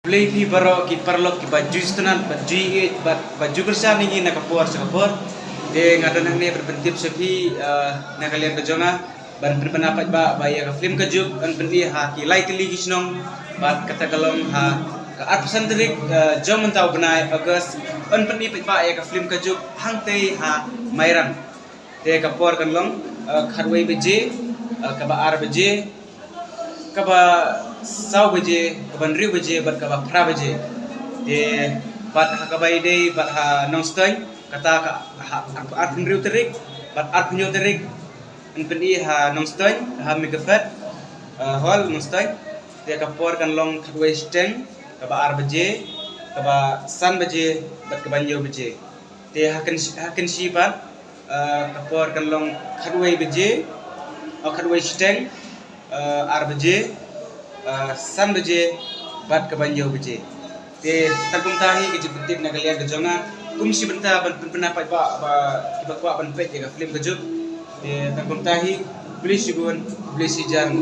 play pi baro ki parlok ki baju stunan baju baju kerja ni na kapor sakapor de ngadan ne berbentip sepi na kalian kejonga ban berpendapat ba ya ka film kejuk an bendi ha ki like li gisnong ba kata kalong ha ka arpesan terik jom mentau benai agas an bendi ba ya ka film kejuk hang te ha mairan de kapor kan long kharwai beje ka ba ar beje ka ba sau beje ka ban riu beje bat ka ba phra beje de bat ha ka bai dei bat ha nongstoi kata ka ar riu terik bat ar punyo terik an pendi ha nongstoi ha mikafat hol nongstoi de ka por kan long kharwai steng ka ba ar beje ka ba san beje bat ka ban yo beje de hakan si bat ka por kan long kharwai beje au kharwai steng ar beje san beje bat ka banjo beje te takum tahi ke jeptip na kalian ke jonga kum si benta ban pendapat ba kiba kwa ban pet ya film ke jup te takum tahi beli si gun beli si jarang